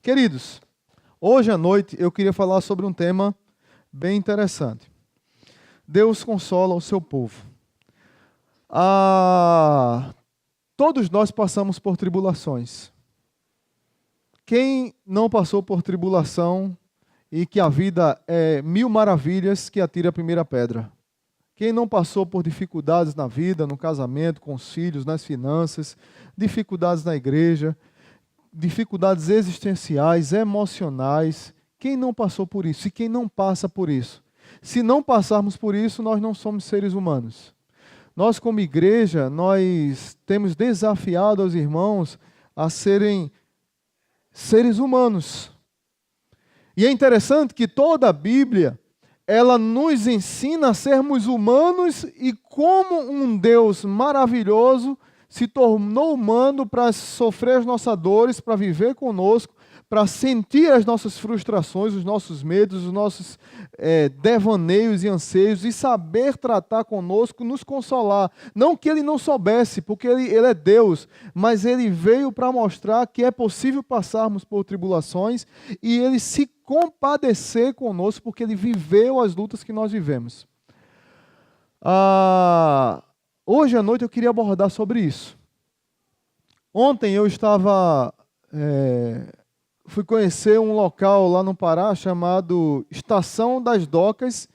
Queridos, hoje à noite eu queria falar sobre um tema bem interessante. Deus consola o seu povo. Todos nós passamos por tribulações. Quem não passou por tribulação e que a vida é mil maravilhas, que atire a primeira pedra? Quem não passou por dificuldades na vida, no casamento, com os filhos, nas finanças, dificuldades na igreja, dificuldades existenciais, emocionais, quem não passou por isso? E quem não passa por isso? Se não passarmos por isso, nós não somos seres humanos. Nós, como igreja, nós temos desafiado os irmãos a serem seres humanos. E é interessante que toda a Bíblia, ela nos ensina a sermos humanos e como um Deus maravilhoso se tornou humano para sofrer as nossas dores, para viver conosco, para sentir as nossas frustrações, os nossos medos, os nossos devaneios e anseios e saber tratar conosco, nos consolar. Não que Ele não soubesse, porque Ele é Deus, mas Ele veio para mostrar que é possível passarmos por tribulações e Ele se compadecer conosco, porque Ele viveu as lutas que nós vivemos. Hoje à noite eu queria abordar sobre isso. Ontem eu fui conhecer um local lá no Pará chamado Estação das Docas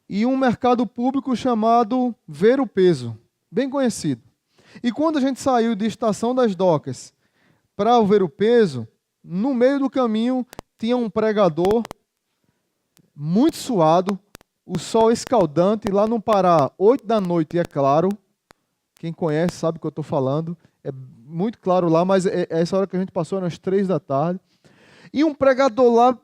e um mercado público chamado Ver o Peso, bem conhecido. E quando a gente saiu de Estação das Docas para o Ver o Peso, no meio do caminho tinha um pregador muito suado, o sol escaldante, lá no Pará, 8 da noite, é claro. Quem conhece sabe o que eu estou falando. É muito claro lá, mas essa hora que a gente passou era às 3 da tarde. E um pregador lá,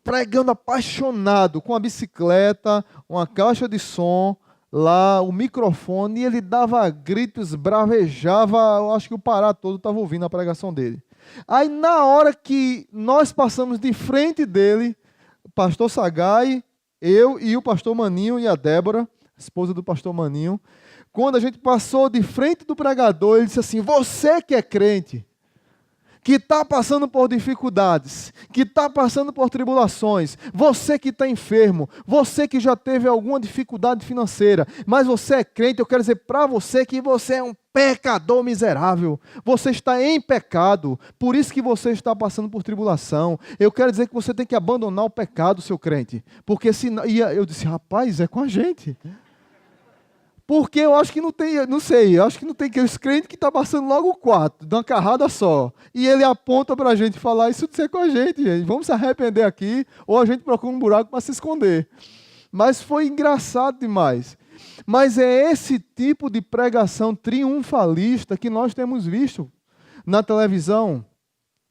pregando apaixonado, com a bicicleta, uma caixa de som, lá, o microfone, e ele dava gritos, bravejava, eu acho que o Pará todo estava ouvindo a pregação dele. Aí, na hora que nós passamos de frente dele, o pastor Sagai, eu e o pastor Maninho e a Débora, esposa do pastor Maninho, quando a gente passou de frente do pregador, ele disse assim: você que é crente, que está passando por dificuldades, que está passando por tribulações, você que está enfermo, você que já teve alguma dificuldade financeira, mas você é crente, eu quero dizer para você que você é um pecador miserável, você está em pecado, por isso que você está passando por tribulação. Eu quero dizer que você tem que abandonar o pecado, seu crente, porque senão... E eu disse: rapaz, é com a gente. Porque eu acho que não tem, não sei, eu acho que não tem aqueles crentes que está passando logo 4, de uma carrada só. E ele aponta para a gente falar: isso de ser com a gente, vamos se arrepender aqui, ou a gente procura um buraco para se esconder. Mas foi engraçado demais. Mas é esse tipo de pregação triunfalista que nós temos visto na televisão,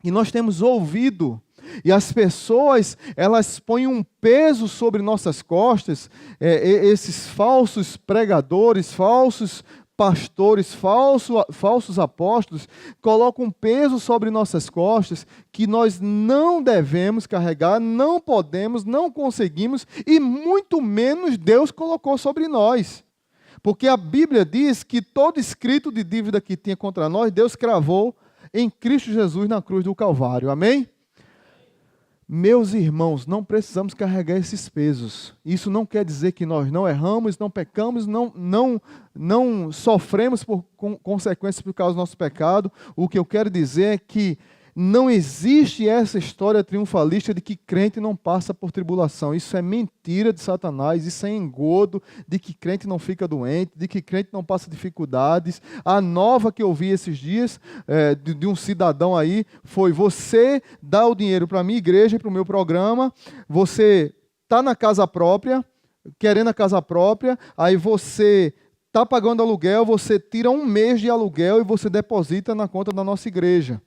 e nós temos ouvido. E as pessoas, elas põem um peso sobre nossas costas, esses falsos pregadores, falsos pastores, falsos apóstolos, colocam um peso sobre nossas costas que nós não devemos carregar, não podemos, não conseguimos, e muito menos Deus colocou sobre nós. Porque a Bíblia diz que todo escrito de dívida que tinha contra nós, Deus cravou em Cristo Jesus na cruz do Calvário. Amém? Meus irmãos, não precisamos carregar esses pesos. Isso não quer dizer que nós não erramos, não pecamos, não sofremos por consequências por causa do nosso pecado. O que eu quero dizer é que não existe essa história triunfalista de que crente não passa por tribulação. Isso é mentira de Satanás, isso é engodo de que crente não fica doente, de que crente não passa dificuldades. A nova que eu vi esses dias de um cidadão aí foi: você dá o dinheiro para a minha igreja e para o meu programa, você está na casa própria, querendo a casa própria, aí você está pagando aluguel, você tira 1 mês de aluguel e você deposita na conta da nossa igreja.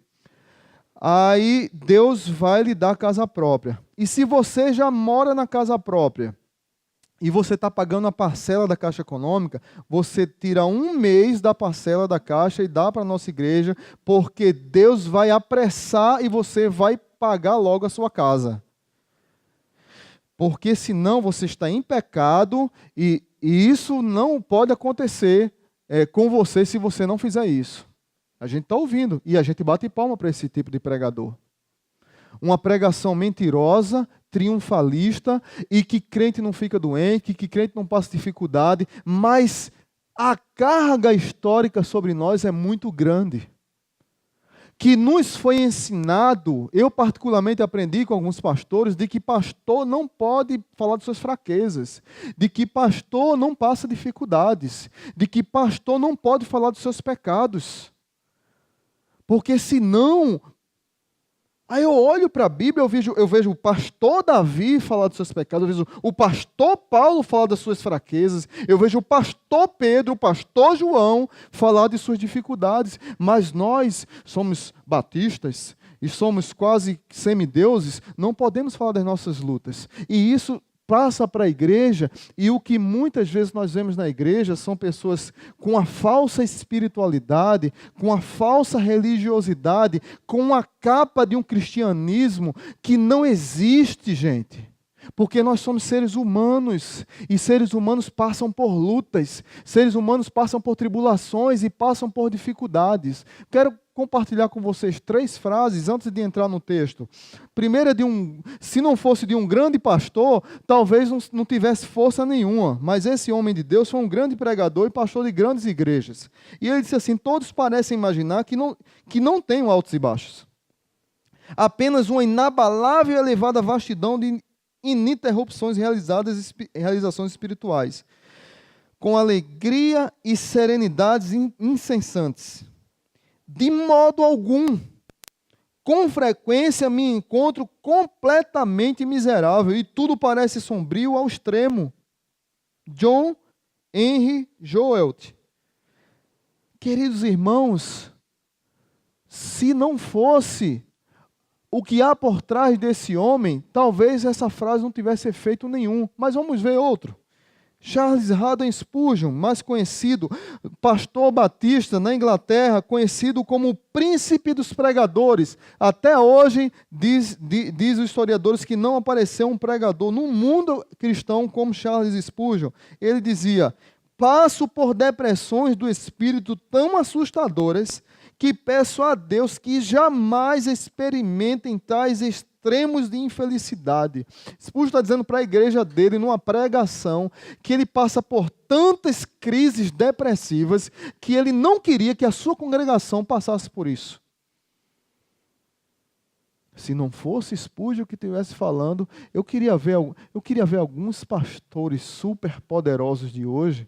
Aí Deus vai lhe dar casa própria. E se você já mora na casa própria e você está pagando a parcela da Caixa Econômica, você tira 1 mês da parcela da Caixa e dá para a nossa igreja, porque Deus vai apressar e você vai pagar logo a sua casa. Porque senão você está em pecado e isso não pode acontecer com você se você não fizer isso. A gente está ouvindo e a gente bate palma para esse tipo de pregador. Uma pregação mentirosa, triunfalista, e que crente não fica doente, que crente não passa dificuldade, mas a carga histórica sobre nós é muito grande. Que nos foi ensinado, eu particularmente aprendi com alguns pastores, de que pastor não pode falar de suas fraquezas, de que pastor não passa dificuldades, de que pastor não pode falar dos seus pecados. Porque senão, aí eu olho para a Bíblia, eu vejo o pastor Davi falar dos seus pecados, eu vejo o pastor Paulo falar das suas fraquezas, eu vejo o pastor Pedro, o pastor João falar de suas dificuldades, mas nós somos batistas e somos quase semideuses, não podemos falar das nossas lutas. E isso passa para a igreja, e o que muitas vezes nós vemos na igreja são pessoas com a falsa espiritualidade, com a falsa religiosidade, com a capa de um cristianismo que não existe, gente. Porque nós somos seres humanos, e seres humanos passam por lutas, seres humanos passam por tribulações e passam por dificuldades. Quero compartilhar com vocês 3 frases antes de entrar no texto. Primeira, se não fosse de um grande pastor, talvez não tivesse força nenhuma, mas esse homem de Deus foi um grande pregador e pastor de grandes igrejas. E ele disse assim: todos parecem imaginar que não tem altos e baixos. Apenas uma inabalável e elevada vastidão de ininterrupções realizações espirituais, com alegria e serenidades incessantes. De modo algum, com frequência me encontro completamente miserável e tudo parece sombrio ao extremo. John Henry Jowett. Queridos irmãos, se não fosse o que há por trás desse homem, talvez essa frase não tivesse efeito nenhum. Mas vamos ver outro. Charles Haddon Spurgeon, mais conhecido, pastor batista na Inglaterra, conhecido como o príncipe dos pregadores. Até hoje, diz os historiadores que não apareceu um pregador no mundo cristão como Charles Spurgeon. Ele dizia: passo por depressões do espírito tão assustadoras que peço a Deus que jamais experimentem tais extremos de infelicidade. Spurgeon está dizendo para a igreja dele, numa pregação, que ele passa por tantas crises depressivas que ele não queria que a sua congregação passasse por isso. Se não fosse Spurgeon que estivesse falando, eu queria ver alguns pastores super poderosos de hoje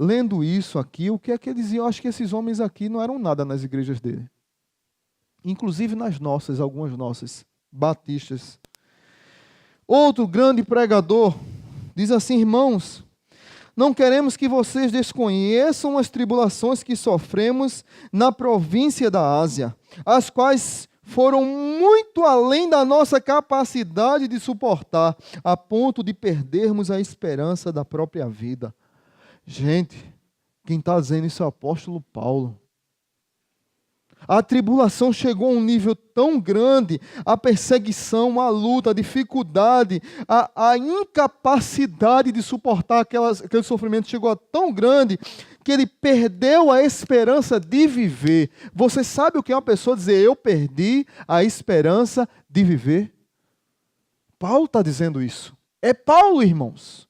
lendo isso aqui, o que é que eles diziam? Eu acho que esses homens aqui não eram nada nas igrejas dele. Inclusive nas nossas, algumas nossas, batistas. Outro grande pregador diz assim: irmãos, não queremos que vocês desconheçam as tribulações que sofremos na província da Ásia, as quais foram muito além da nossa capacidade de suportar, a ponto de perdermos a esperança da própria vida. Gente, quem está dizendo isso é o apóstolo Paulo. A tribulação chegou a um nível tão grande, a perseguição, a luta, a dificuldade, a incapacidade de suportar aquele sofrimento chegou a tão grande que ele perdeu a esperança de viver. Você sabe o que é uma pessoa dizer: eu perdi a esperança de viver? Paulo está dizendo isso. É Paulo, irmãos.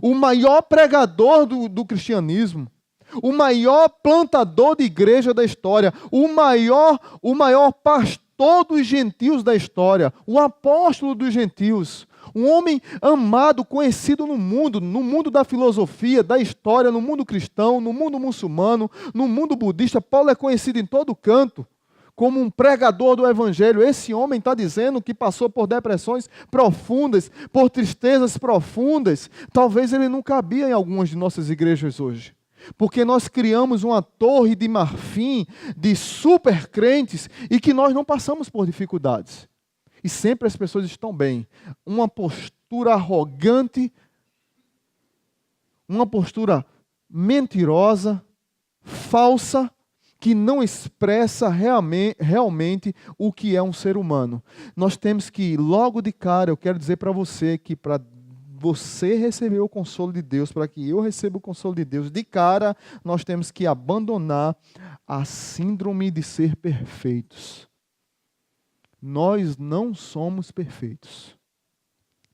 O maior pregador do cristianismo, o maior plantador de igreja da história, o maior pastor dos gentios da história, o apóstolo dos gentios, um homem amado, conhecido no mundo da filosofia, da história, no mundo cristão, no mundo muçulmano, no mundo budista. Paulo é conhecido em todo canto como um pregador do evangelho. Esse homem está dizendo que passou por depressões profundas, por tristezas profundas. Talvez ele não cabia em algumas de nossas igrejas hoje, porque nós criamos uma torre de marfim de super crentes e que nós não passamos por dificuldades. E sempre as pessoas estão bem. Uma postura arrogante, uma postura mentirosa, falsa, que não expressa realmente o que é um ser humano. Nós temos que, logo de cara, eu quero dizer para você que para você receber o consolo de Deus, para que eu receba o consolo de Deus, de cara, nós temos que abandonar a síndrome de ser perfeitos. Nós não somos perfeitos.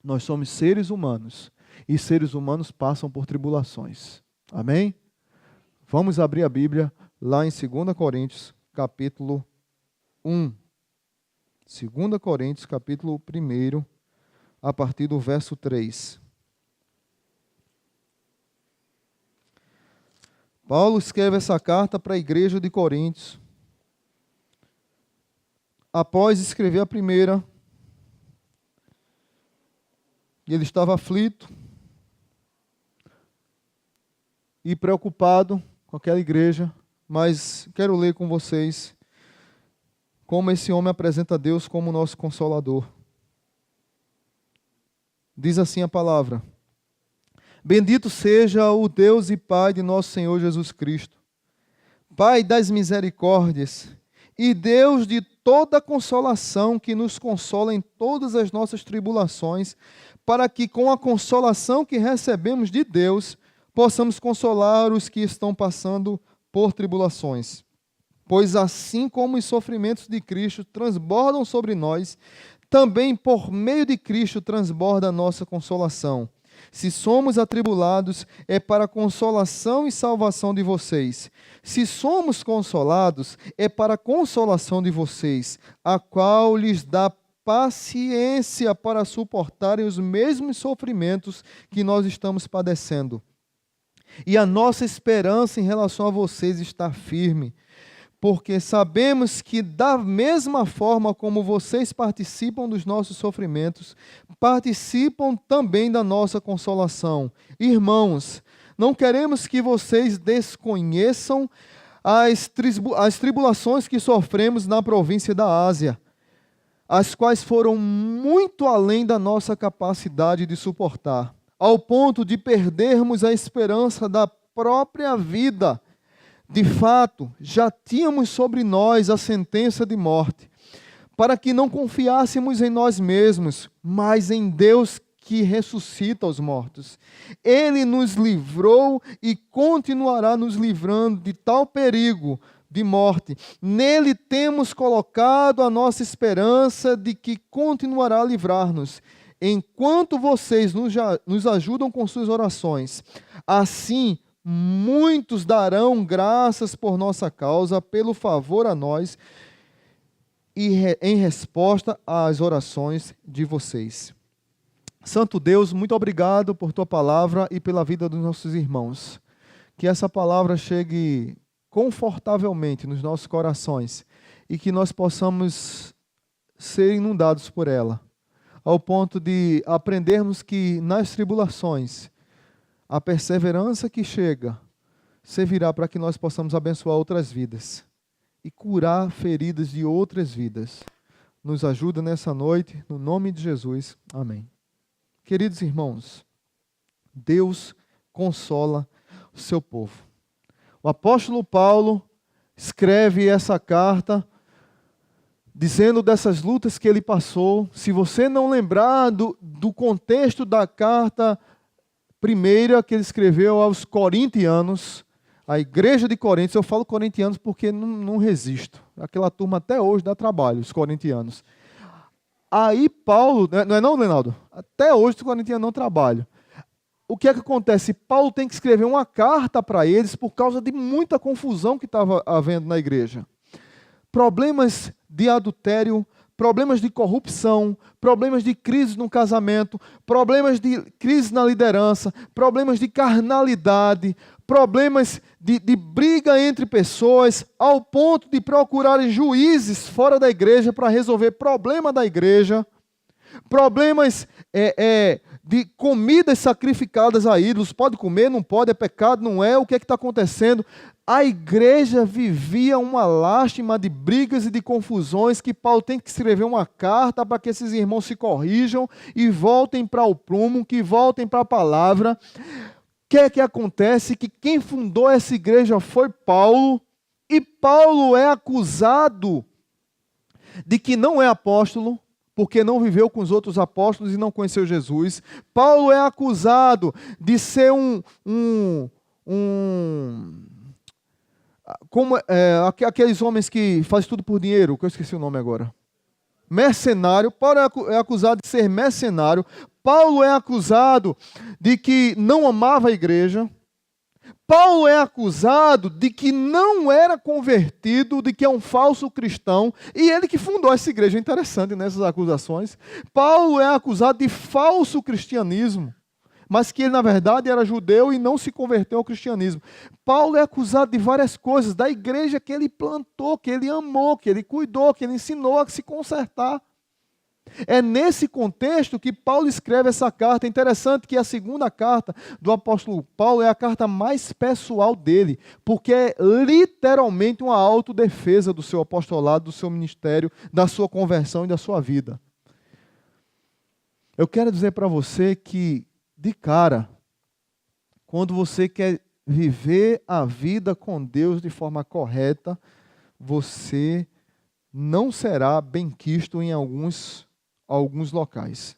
Nós somos seres humanos. E seres humanos passam por tribulações. Amém? Vamos abrir a Bíblia lá em 2 Coríntios, capítulo 1. 2 Coríntios, capítulo 1, a partir do verso 3. Paulo escreve essa carta para a igreja de Coríntios. Após escrever a primeira, ele estava aflito e preocupado com aquela igreja, mas quero ler com vocês como esse homem apresenta Deus como nosso consolador. Diz assim a palavra: Bendito seja o Deus e Pai de nosso Senhor Jesus Cristo, Pai das misericórdias e Deus de toda consolação, que nos consola em todas as nossas tribulações, para que com a consolação que recebemos de Deus, possamos consolar os que estão passando por tribulações. Pois assim como os sofrimentos de Cristo transbordam sobre nós, também por meio de Cristo transborda a nossa consolação. Se somos atribulados, é para a consolação e salvação de vocês. Se somos consolados, é para a consolação de vocês, a qual lhes dá paciência para suportarem os mesmos sofrimentos que nós estamos padecendo. E a nossa esperança em relação a vocês está firme, porque sabemos que da mesma forma como vocês participam dos nossos sofrimentos, participam também da nossa consolação. Irmãos, não queremos que vocês desconheçam as tribulações que sofremos na província da Ásia, as quais foram muito além da nossa capacidade de suportar, ao ponto de perdermos a esperança da própria vida. De fato, já tínhamos sobre nós a sentença de morte, para que não confiássemos em nós mesmos, mas em Deus que ressuscita os mortos. Ele nos livrou e continuará nos livrando de tal perigo de morte. Nele temos colocado a nossa esperança de que continuará a livrar-nos, enquanto vocês nos ajudam com suas orações. Assim, muitos darão graças por nossa causa, pelo favor a nós e em resposta às orações de vocês. Santo Deus, muito obrigado por tua palavra e pela vida dos nossos irmãos. Que essa palavra chegue confortavelmente nos nossos corações e que nós possamos ser inundados por ela, ao ponto de aprendermos que nas tribulações a perseverança que chega servirá para que nós possamos abençoar outras vidas e curar feridas de outras vidas. Nos ajuda nessa noite, no nome de Jesus. Amém. Queridos irmãos, Deus consola o seu povo. O apóstolo Paulo escreve essa carta dizendo dessas lutas que ele passou. Se você não lembrar do contexto da carta primeira que ele escreveu aos corintianos, a igreja de Coríntios, eu falo corintianos porque não resisto. Aquela turma até hoje dá trabalho, os corintianos. Aí Paulo, não é não, Leonardo? Até hoje os corintianos não trabalham. O que é que acontece? Paulo tem que escrever uma carta para eles por causa de muita confusão que estava havendo na igreja. Problemas de adultério, problemas de corrupção, problemas de crise no casamento, problemas de crise na liderança, problemas de carnalidade, problemas de briga entre pessoas, ao ponto de procurarem juízes fora da igreja para resolver problema da igreja, problemas de comidas sacrificadas a ídolos, pode comer, não pode, é pecado, não é, o que é que está acontecendo? A igreja vivia uma lástima de brigas e de confusões que Paulo tem que escrever uma carta para que esses irmãos se corrijam e voltem para o prumo, que voltem para a palavra. O que é que acontece? Que quem fundou essa igreja foi Paulo, e Paulo é acusado de que não é apóstolo, porque não viveu com os outros apóstolos e não conheceu Jesus. Paulo é acusado de ser como aqueles homens que fazem tudo por dinheiro, que eu esqueci o nome agora. mercenário. Paulo é acusado de ser mercenário. Paulo é acusado de que não amava a igreja. Paulo é acusado de que não era convertido, de que é um falso cristão, e ele que fundou essa igreja. É interessante nessas acusações. Paulo é acusado de falso cristianismo, mas que ele, na verdade, era judeu e não se converteu ao cristianismo. Paulo é acusado de várias coisas, da igreja que ele plantou, que ele amou, que ele cuidou, que ele ensinou a se consertar. É nesse contexto que Paulo escreve essa carta. É interessante que a segunda carta do apóstolo Paulo é a carta mais pessoal dele, porque é literalmente uma autodefesa do seu apostolado, do seu ministério, da sua conversão e da sua vida. Eu quero dizer para você que, de cara, quando você quer viver a vida com Deus de forma correta, você não será benquisto em alguns locais.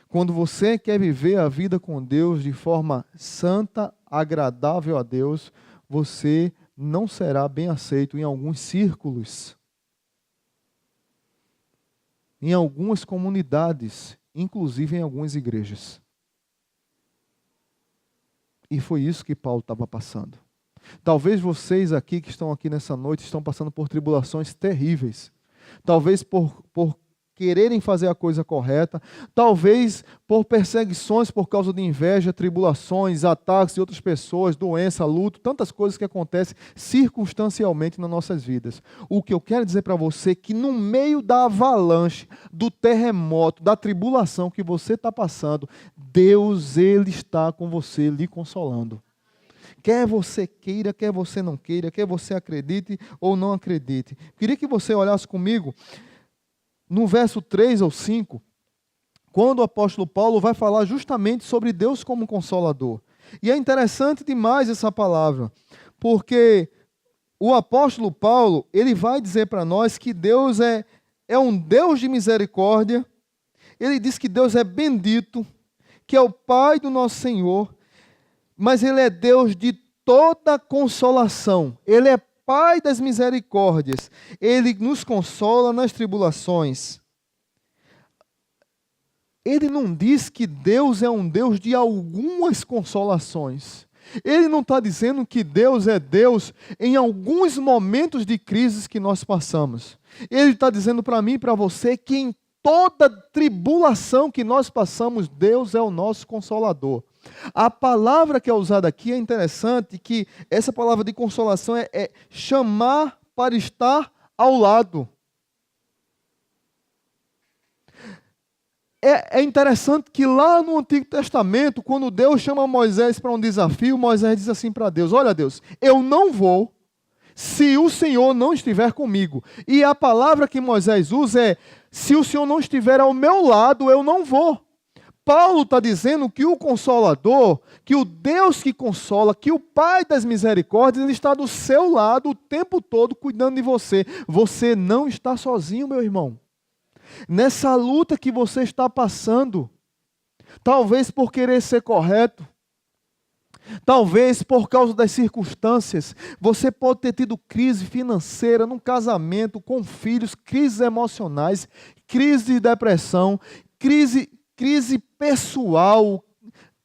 Quando você quer viver a vida com Deus de forma santa, agradável a Deus, você não será bem aceito em alguns círculos, em algumas comunidades, inclusive em algumas igrejas. E foi isso que Paulo estava passando. Talvez vocês aqui que estão aqui nessa noite estão passando por tribulações terríveis. Talvez por quererem fazer a coisa correta, talvez por perseguições por causa de inveja, tribulações, ataques de outras pessoas, doença, luto, tantas coisas que acontecem circunstancialmente nas nossas vidas. O que eu quero dizer para você é que no meio da avalanche, do terremoto, da tribulação que você está passando, Deus, Ele está com você, lhe consolando. Quer você queira, quer você não queira, quer você acredite ou não acredite. Queria que você olhasse comigo no verso 3 ou 5, quando o apóstolo Paulo vai falar justamente sobre Deus como consolador. E é interessante demais essa palavra, porque o apóstolo Paulo, ele vai dizer para nós que Deus é um Deus de misericórdia. Ele diz que Deus é bendito, que é o Pai do nosso Senhor, mas Ele é Deus de toda consolação. Ele é Pai das misericórdias. Ele nos consola nas tribulações. Ele não diz que Deus é um Deus de algumas consolações. Ele não está dizendo que Deus é Deus em alguns momentos de crises que nós passamos. Ele está dizendo para mim e para você que em toda tribulação que nós passamos, Deus é o nosso consolador. A palavra que é usada aqui é interessante, que essa palavra de consolação é chamar para estar ao lado. É interessante que lá no Antigo Testamento, quando Deus chama Moisés para um desafio, Moisés diz assim para Deus: olha Deus, eu não vou se o Senhor não estiver comigo. E a palavra que Moisés usa é: se o Senhor não estiver ao meu lado, eu não vou. Paulo está dizendo que o Consolador, que o Deus que consola, que o Pai das misericórdias, Ele está do seu lado o tempo todo cuidando de você. Você não está sozinho, meu irmão. Nessa luta que você está passando, talvez por querer ser correto, talvez por causa das circunstâncias, você pode ter tido crise financeira no casamento, com filhos, crises emocionais, crise de depressão, crise pessoal.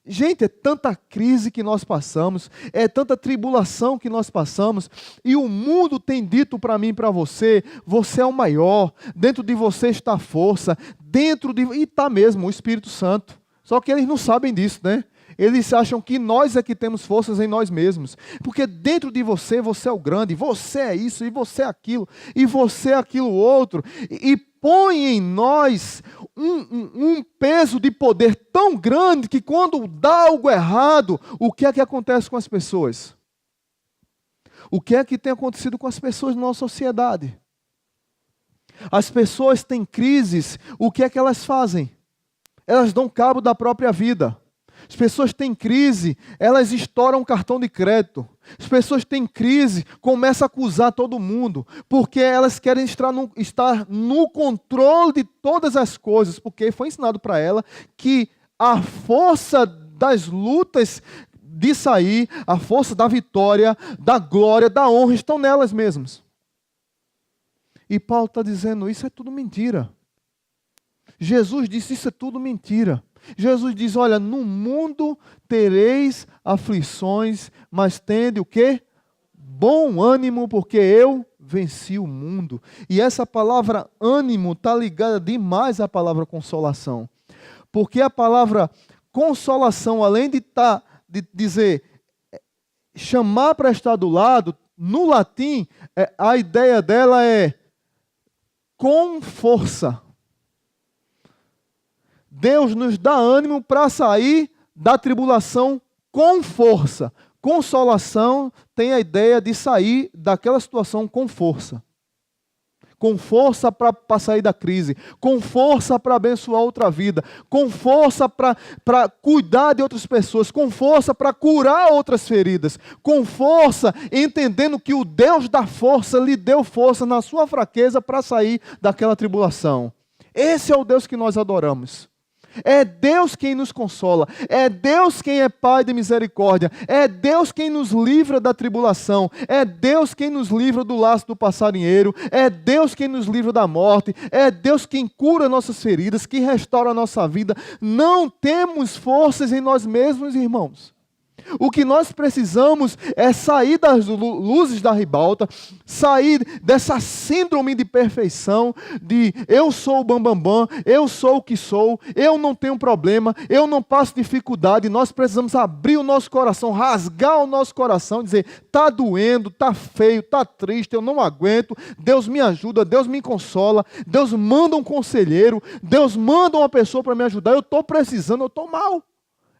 Gente, é tanta crise que nós passamos, é tanta tribulação que nós passamos, e o mundo tem dito para mim e para você: você é o maior, dentro de você está a força, e está mesmo o Espírito Santo. Só que eles não sabem disso, né? Eles acham que nós é que temos forças em nós mesmos, porque dentro de você, você é o grande, você é isso, e você é aquilo, e você é aquilo outro, e põe em nós um peso de poder tão grande que quando dá algo errado, o que é que acontece com as pessoas? O que é que tem acontecido com as pessoas na nossa sociedade? As pessoas têm crises, o que é que elas fazem? Elas dão cabo da própria vida. As pessoas têm crise, elas estouram um cartão de crédito. As pessoas têm crise, começam a acusar todo mundo, porque elas querem estar no controle de todas as coisas, porque foi ensinado para ela que a força das lutas de sair, a força da vitória, da glória, da honra, estão nelas mesmas. E Paulo está dizendo, isso é tudo mentira. Jesus disse, isso é tudo mentira. Jesus diz, olha, no mundo tereis aflições, mas tende o quê? Bom ânimo, porque eu venci o mundo. E essa palavra ânimo está ligada demais à palavra consolação. Porque a palavra consolação, além de dizer, chamar para estar do lado, no latim, a ideia dela é com força. Deus nos dá ânimo para sair da tribulação com força. Consolação tem a ideia de sair daquela situação com força. Com força para sair da crise, com força para abençoar outra vida, com força para cuidar de outras pessoas, com força para curar outras feridas, com força entendendo que o Deus da força lhe deu força na sua fraqueza para sair daquela tribulação. Esse é o Deus que nós adoramos. É Deus quem nos consola, é Deus quem é Pai de misericórdia, é Deus quem nos livra da tribulação, é Deus quem nos livra do laço do passarinheiro, é Deus quem nos livra da morte, é Deus quem cura nossas feridas, que restaura a nossa vida. Não temos forças em nós mesmos, irmãos. O que nós precisamos é sair das luzes da ribalta, sair dessa síndrome de perfeição, de eu sou o bambambam, eu sou o que sou, eu não tenho problema, eu não passo dificuldade. Nós precisamos abrir o nosso coração, rasgar o nosso coração, dizer, está doendo, está feio, está triste, eu não aguento, Deus me ajuda, Deus me consola, Deus manda um conselheiro, Deus manda uma pessoa para me ajudar, eu estou precisando, eu estou mal.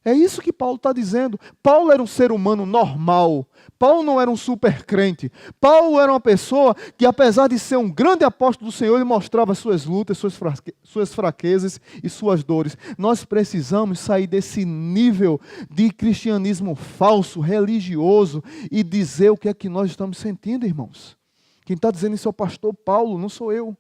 É isso que Paulo está dizendo. Paulo era um ser humano normal. Paulo não era um super crente. Paulo era uma pessoa que, apesar de ser um grande apóstolo do Senhor, ele mostrava suas lutas, suas fraquezas e suas dores. Nós precisamos sair desse nível de cristianismo falso, religioso, e dizer o que é que nós estamos sentindo, irmãos. Quem está dizendo isso é o pastor Paulo, não sou eu.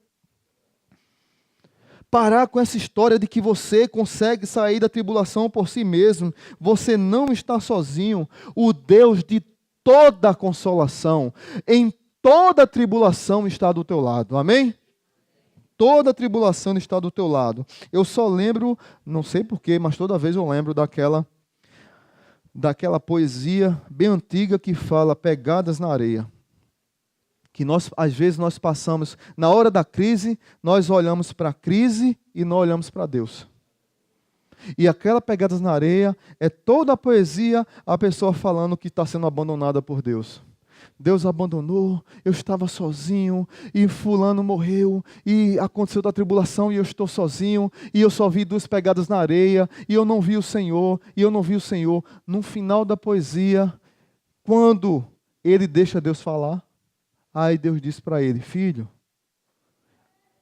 Parar com essa história de que você consegue sair da tribulação por si mesmo. Você não está sozinho. O Deus de toda consolação, em toda tribulação está do teu lado. Amém? Toda tribulação está do teu lado. Eu só lembro, não sei porquê, mas toda vez eu lembro daquela poesia bem antiga que fala pegadas na areia. Que às vezes nós passamos, na hora da crise, nós olhamos para a crise e não olhamos para Deus. E aquela pegadas na areia é toda a poesia, a pessoa falando que está sendo abandonada por Deus. Deus abandonou, eu estava sozinho, e fulano morreu, e aconteceu da tribulação, e eu estou sozinho, e eu só vi 2 pegadas na areia, e eu não vi o Senhor, e eu não vi o Senhor. No final da poesia, quando ele deixa Deus falar, aí Deus disse para ele, filho,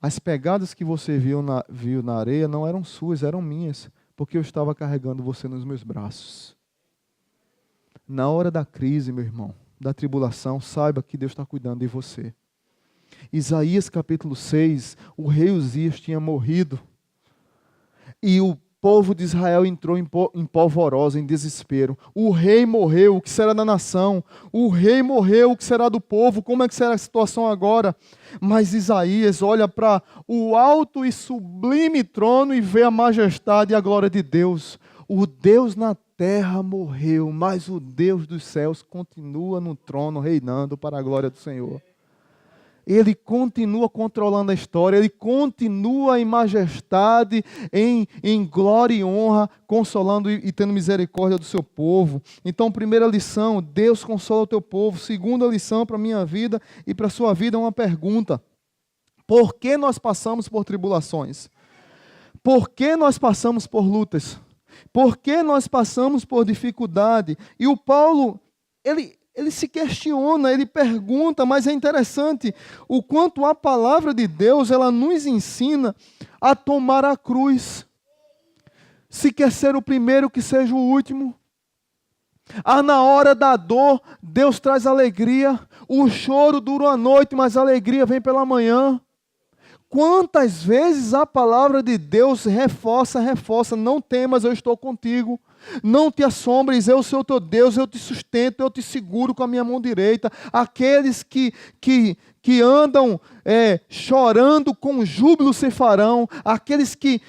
as pegadas que você viu na areia não eram suas, eram minhas, porque eu estava carregando você nos meus braços. Na hora da crise, meu irmão, da tribulação, saiba que Deus está cuidando de você. Isaías capítulo 6, o rei Uzias tinha morrido, e o povo de Israel entrou em polvorosa, em desespero. O rei morreu, o que será da nação? O rei morreu, o que será do povo? Como é que será a situação agora? Mas Isaías olha para o alto e sublime trono e vê a majestade e a glória de Deus. O Deus na terra morreu, mas o Deus dos céus continua no trono, reinando para a glória do Senhor. Ele continua controlando a história, Ele continua em majestade, em glória e honra, consolando e tendo misericórdia do seu povo. Então, primeira lição, Deus consola o teu povo. Segunda lição para a minha vida e para a sua vida é uma pergunta. Por que nós passamos por tribulações? Por que nós passamos por lutas? Por que nós passamos por dificuldade? E o Paulo, ele se questiona, ele pergunta, mas é interessante o quanto a palavra de Deus, ela nos ensina a tomar a cruz. Se quer ser o primeiro, que seja o último. Na hora da dor, Deus traz alegria. O choro dura uma noite, mas a alegria vem pela manhã. Quantas vezes a palavra de Deus reforça, não temas, eu estou contigo. Não te assombres, eu sou teu Deus, eu te sustento, eu te seguro com a minha mão direita. Aqueles que que andam chorando com júbilo se farão, aqueles que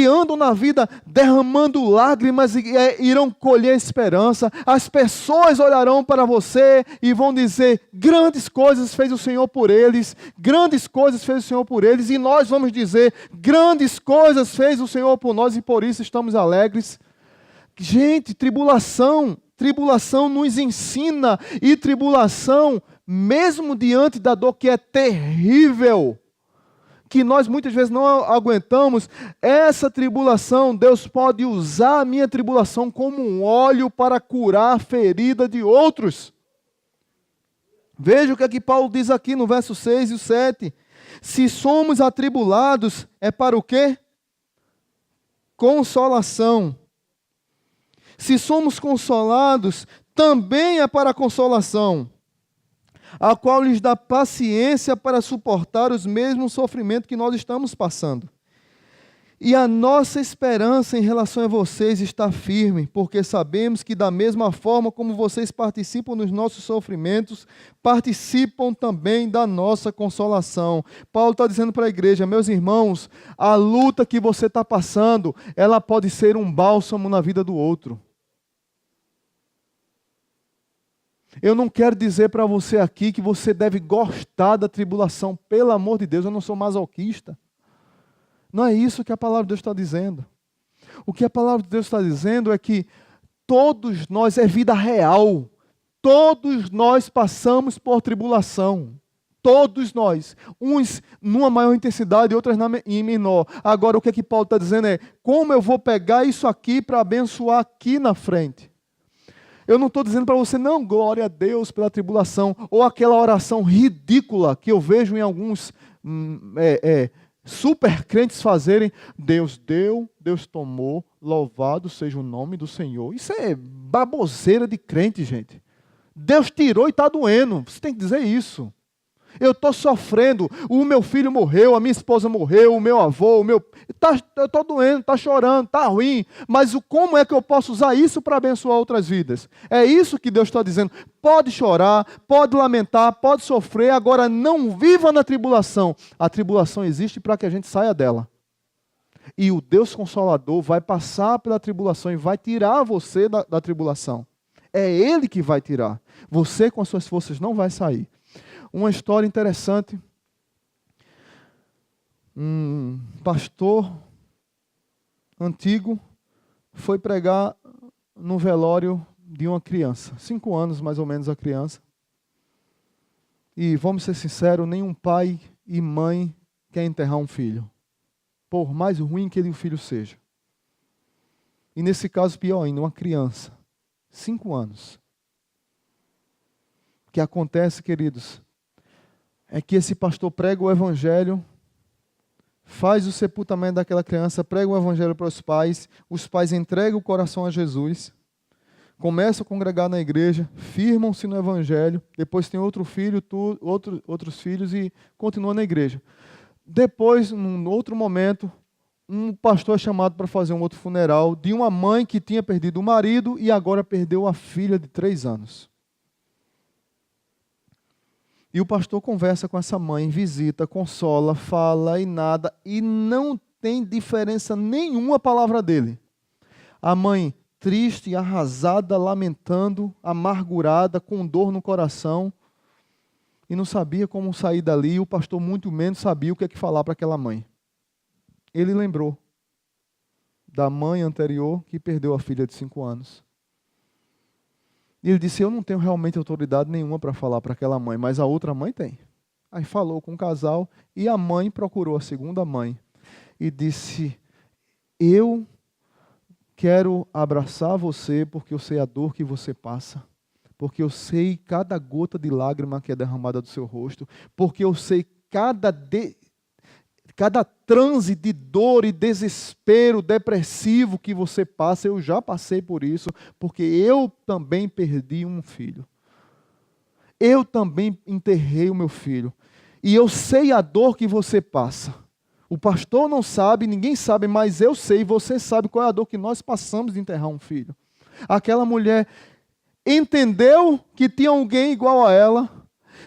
andam na vida derramando lágrimas e irão colher esperança. As pessoas olharão para você e vão dizer: grandes coisas fez o Senhor por eles, grandes coisas fez o Senhor por eles, e nós vamos dizer: grandes coisas fez o Senhor por nós e por isso estamos alegres. Gente, tribulação nos ensina, e tribulação, mesmo diante da dor que é terrível, que nós muitas vezes não aguentamos, essa tribulação, Deus pode usar a minha tribulação como um óleo para curar a ferida de outros. Veja o que é que Paulo diz aqui no verso 6 e o 7. Se somos atribulados, é para o quê? Consolação. Se somos consolados, também é para a consolação, a qual lhes dá paciência para suportar os mesmos sofrimentos que nós estamos passando. E a nossa esperança em relação a vocês está firme, porque sabemos que da mesma forma como vocês participam dos nossos sofrimentos, participam também da nossa consolação. Paulo está dizendo para a igreja: meus irmãos, a luta que você está passando, ela pode ser um bálsamo na vida do outro. Eu não quero dizer para você aqui que você deve gostar da tribulação. Pelo amor de Deus, eu não sou masoquista. Não é isso que a palavra de Deus está dizendo. O que a palavra de Deus está dizendo é que todos nós, é vida real, todos nós passamos por tribulação. Todos nós. Uns numa maior intensidade, outras em menor. Agora, o que é que Paulo está dizendo é: como eu vou pegar isso aqui para abençoar aqui na frente? Eu não estou dizendo para você: não, glória a Deus pela tribulação, ou aquela oração ridícula que eu vejo em alguns super crentes fazerem: Deus deu, Deus tomou, louvado seja o nome do Senhor. Isso é baboseira de crente, gente. Deus tirou e está doendo, você tem que dizer isso. Eu estou sofrendo, o meu filho morreu, a minha esposa morreu, o meu avô, eu estou doendo, está chorando, está ruim, mas como é que eu posso usar isso para abençoar outras vidas? É isso que Deus está dizendo. Pode chorar, pode lamentar, pode sofrer, agora não viva na tribulação. A tribulação existe para que a gente saia dela. E o Deus Consolador vai passar pela tribulação e vai tirar você da tribulação. É Ele que vai tirar. Você com as suas forças não vai sair. Uma história interessante. Um pastor antigo foi pregar no velório de uma criança. 5 anos, mais ou menos, a criança. E, vamos ser sinceros, nenhum pai e mãe quer enterrar um filho, por mais ruim que o filho seja. E nesse caso, pior ainda, uma criança. 5 anos. O que acontece, queridos, é que esse pastor prega o evangelho, faz o sepultamento daquela criança, prega o evangelho para os pais entregam o coração a Jesus, começam a congregar na igreja, firmam-se no evangelho, depois tem outro filho, outros filhos e continuam na igreja. Depois, num outro momento, um pastor é chamado para fazer um outro funeral de uma mãe que tinha perdido o marido e agora perdeu a filha de 3 anos. E o pastor conversa com essa mãe, visita, consola, fala e nada, e não tem diferença nenhuma a palavra dele. A mãe triste, arrasada, lamentando, amargurada, com dor no coração, e não sabia como sair dali, e o pastor muito menos sabia o que é que falar para aquela mãe. Ele lembrou da mãe anterior que perdeu a filha de 5 anos. E ele disse: eu não tenho realmente autoridade nenhuma para falar para aquela mãe, mas a outra mãe tem. Aí falou com o casal e a mãe procurou a segunda mãe e disse: eu quero abraçar você porque eu sei a dor que você passa, porque eu sei cada gota de lágrima que é derramada do seu rosto, porque eu sei cada transe de dor e desespero depressivo que você passa. Eu já passei por isso, porque eu também perdi um filho. Eu também enterrei o meu filho. E eu sei a dor que você passa. O pastor não sabe, ninguém sabe, mas eu sei, você sabe qual é a dor que nós passamos de enterrar um filho. Aquela mulher entendeu que tinha alguém igual a ela,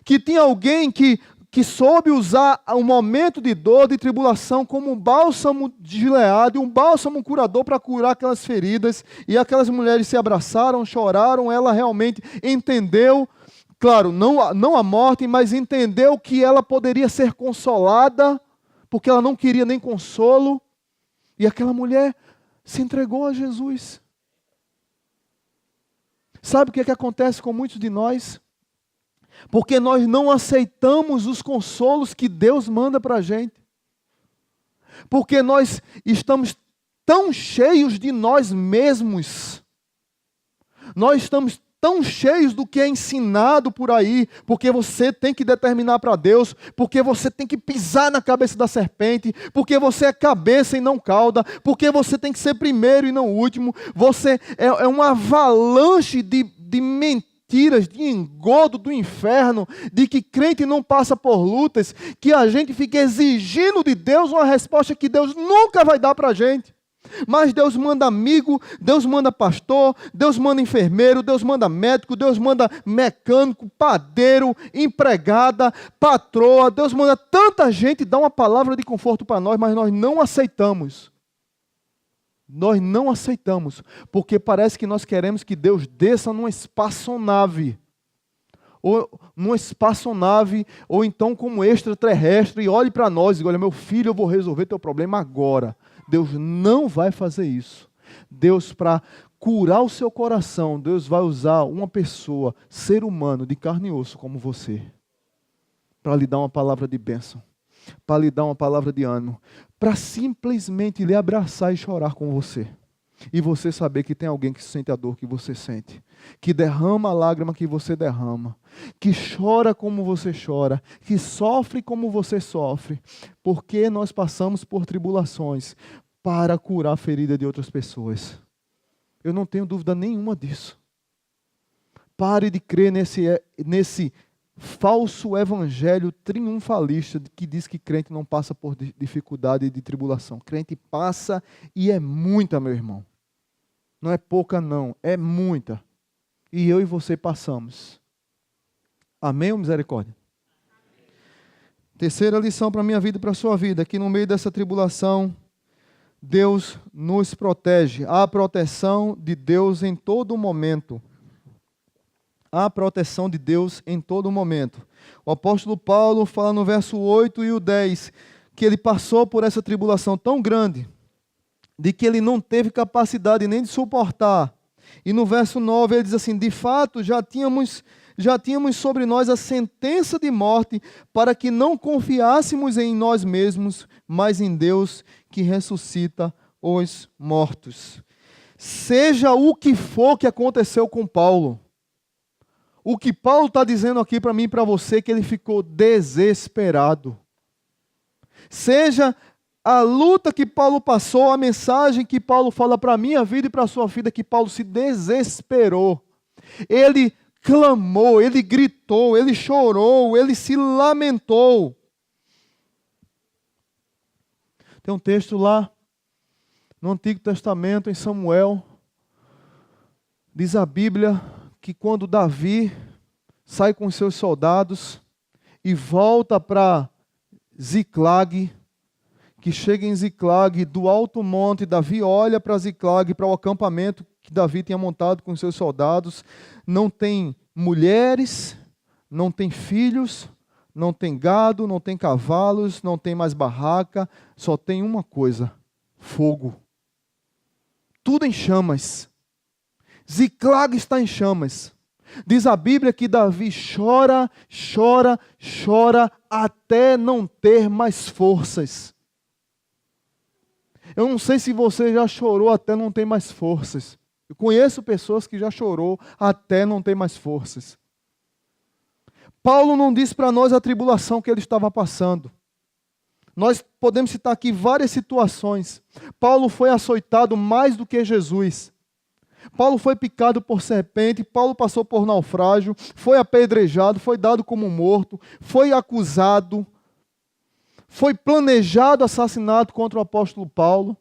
que tinha alguém que soube usar o momento de dor, de tribulação, como um bálsamo de Gileade, um bálsamo curador para curar aquelas feridas. E aquelas mulheres se abraçaram, choraram, ela realmente entendeu, claro, não a morte, mas entendeu que ela poderia ser consolada, porque ela não queria nem consolo. E aquela mulher se entregou a Jesus. Sabe o que acontece com muitos de nós? Porque nós não aceitamos os consolos que Deus manda para a gente. Porque nós estamos tão cheios de nós mesmos. Nós estamos tão cheios do que é ensinado por aí. Porque você tem que determinar para Deus. Porque você tem que pisar na cabeça da serpente. Porque você é cabeça e não cauda. Porque você tem que ser primeiro e não último. Você é uma avalanche de mentiras, de engodo do inferno, de que crente não passa por lutas, que a gente fica exigindo de Deus uma resposta que Deus nunca vai dar para a gente. Mas Deus manda amigo, Deus manda pastor, Deus manda enfermeiro, Deus manda médico, Deus manda mecânico, padeiro, empregada, patroa, Deus manda tanta gente dar uma palavra de conforto para nós, mas nós não aceitamos. Nós não aceitamos, porque parece que nós queremos que Deus desça numa espaçonave, ou então como extraterrestre, e olhe para nós e diga: olha, meu filho, eu vou resolver teu problema agora. Deus não vai fazer isso. Deus, para curar o seu coração, Deus vai usar uma pessoa, ser humano, de carne e osso como você, para lhe dar uma palavra de bênção, para lhe dar uma palavra de ânimo, para simplesmente lhe abraçar e chorar com você. E você saber que tem alguém que sente a dor que você sente, que derrama a lágrima que você derrama, que chora como você chora, que sofre como você sofre, porque nós passamos por tribulações para curar a ferida de outras pessoas. Eu não tenho dúvida nenhuma disso. Pare de crer nesse falso evangelho triunfalista que diz que crente não passa por dificuldade e de tribulação. Crente passa e é muita, meu irmão. Não é pouca não, é muita. E eu e você passamos. Amém ou misericórdia? Terceira lição para a minha vida e para a sua vida, que no meio dessa tribulação, Deus nos protege. Há proteção de Deus em todo momento. Há proteção de Deus em todo momento. O apóstolo Paulo fala no verso 8 e o 10, que ele passou por essa tribulação tão grande, de que ele não teve capacidade nem de suportar. E no verso 9 ele diz assim: de fato já tínhamos sobre nós a sentença de morte, para que não confiássemos em nós mesmos, mas em Deus que ressuscita os mortos. Seja o que for que aconteceu com Paulo, o que Paulo está dizendo aqui para mim e para você, que ele ficou desesperado. Seja a luta que Paulo passou, a mensagem que Paulo fala para a minha vida e para a sua vida, que Paulo se desesperou. Ele clamou, ele gritou, ele chorou, ele se lamentou. Tem um texto lá no Antigo Testamento, em Samuel, diz a Bíblia que quando Davi sai com os seus soldados e volta para Ziclag, que chega em Ziclag, do alto monte, Davi olha para Ziclag, para o acampamento que Davi tinha montado com os seus soldados, não tem mulheres, não tem filhos, não tem gado, não tem cavalos, não tem mais barraca, só tem uma coisa: fogo. Tudo em chamas. Ziclag está em chamas. Diz a Bíblia que Davi chora, chora, chora, até não ter mais forças. Eu não sei se você já chorou até não ter mais forças. Eu conheço pessoas que já chorou até não ter mais forças. Paulo não diz para nós a tribulação que ele estava passando. Nós podemos citar aqui várias situações. Paulo foi açoitado mais do que Jesus. Paulo foi picado por serpente, Paulo passou por naufrágio, foi apedrejado, foi dado como morto, foi acusado, foi planejado assassinato contra o apóstolo Paulo.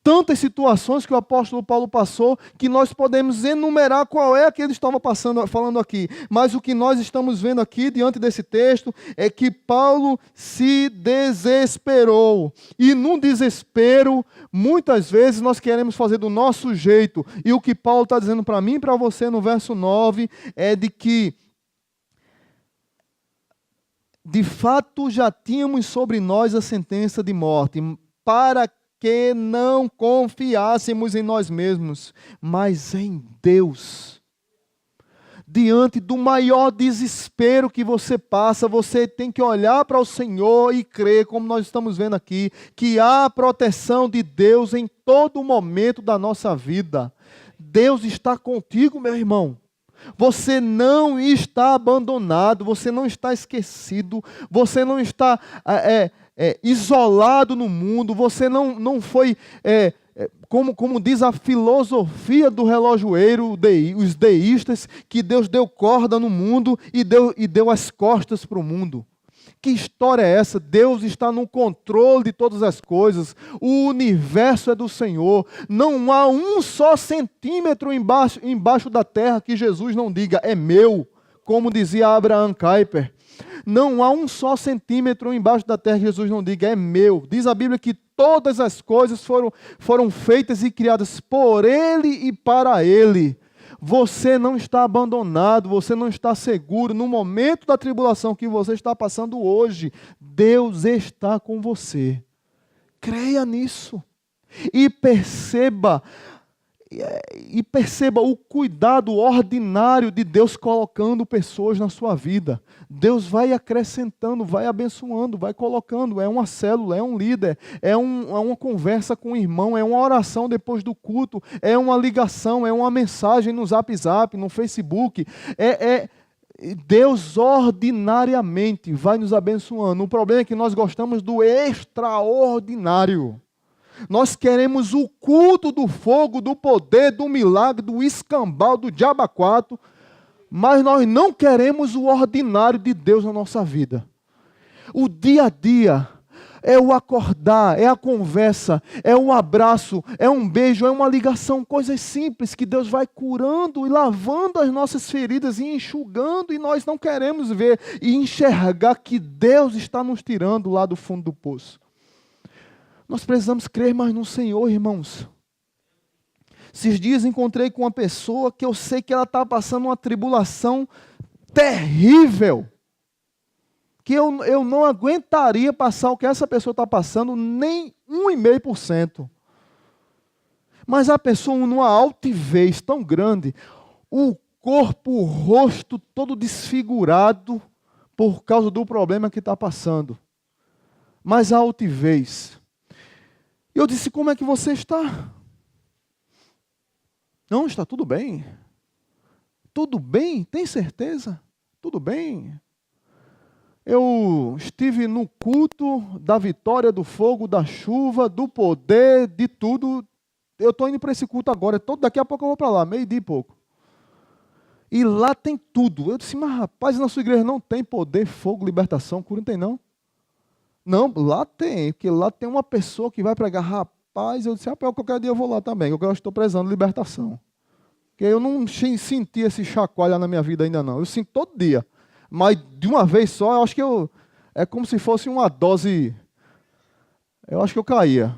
tantas situações que o apóstolo Paulo passou, que nós podemos enumerar qual é a que ele estava falando aqui. Mas o que nós estamos vendo aqui, diante desse texto, é que Paulo se desesperou. E no desespero, muitas vezes nós queremos fazer do nosso jeito. E o que Paulo está dizendo para mim e para você no verso 9 é de que, de fato, já tínhamos sobre nós a sentença de morte, para que não confiássemos em nós mesmos, mas em Deus. Diante do maior desespero que você passa, você tem que olhar para o Senhor e crer, como nós estamos vendo aqui, que há a proteção de Deus em todo momento da nossa vida. Deus está contigo, meu irmão. Você não está abandonado, você não está esquecido, você não está isolado no mundo, você não foi, como diz a filosofia do relojoeiro, os deístas, que Deus deu corda no mundo e deu as costas para o mundo. Que história é essa? Deus está no controle de todas as coisas. O universo é do Senhor. Não há um só centímetro embaixo da terra que Jesus não diga, é meu, como dizia Abraham Kuyper. Não há um só centímetro embaixo da terra que Jesus não diga, é meu. Diz a Bíblia que todas as coisas foram feitas e criadas por Ele e para Ele. Você não está abandonado, você não está seguro. No momento da tribulação que você está passando hoje, Deus está com você. Creia nisso. E perceba o cuidado ordinário de Deus colocando pessoas na sua vida. Deus vai acrescentando, vai abençoando, vai colocando. É uma célula, é um líder, é uma conversa com o irmão, é uma oração depois do culto, é uma ligação, é uma mensagem no Zap, no Facebook. Deus ordinariamente vai nos abençoando. O problema é que nós gostamos do extraordinário. Nós queremos o culto do fogo, do poder, do milagre, do escambau, do diabo a quatro, mas nós não queremos o ordinário de Deus na nossa vida. O dia a dia é o acordar, é a conversa, é o abraço, é um beijo, é uma ligação, coisas simples que Deus vai curando e lavando as nossas feridas e enxugando, e nós não queremos ver e enxergar que Deus está nos tirando lá do fundo do poço. Nós precisamos crer mais no Senhor, irmãos. Esses dias encontrei com uma pessoa que eu sei que ela está passando uma tribulação terrível, que eu não aguentaria passar o que essa pessoa está passando, nem 1,5%. Mas a pessoa numa altivez tão grande, o corpo, o rosto todo desfigurado por causa do problema que está passando. Mas a altivez. Eu disse, como é que você está? Não, está tudo bem. Tudo bem? Tem certeza? Tudo bem. Eu estive no culto da vitória, do fogo, da chuva, do poder, de tudo. Eu estou indo para esse culto agora. Daqui a pouco eu vou para lá, 12:30 e pouco. E lá tem tudo. Eu disse, mas rapaz, na sua igreja não tem poder, fogo, libertação, cura, não tem não? Não, lá tem, porque lá tem uma pessoa que vai pregar. Rapaz, eu disse, qualquer dia eu vou lá também, eu estou prezando libertação. Porque eu não senti esse chacoalho na minha vida ainda não. Eu sinto todo dia. Mas de uma vez só, eu acho que é como se fosse uma dose. Eu acho que eu caía.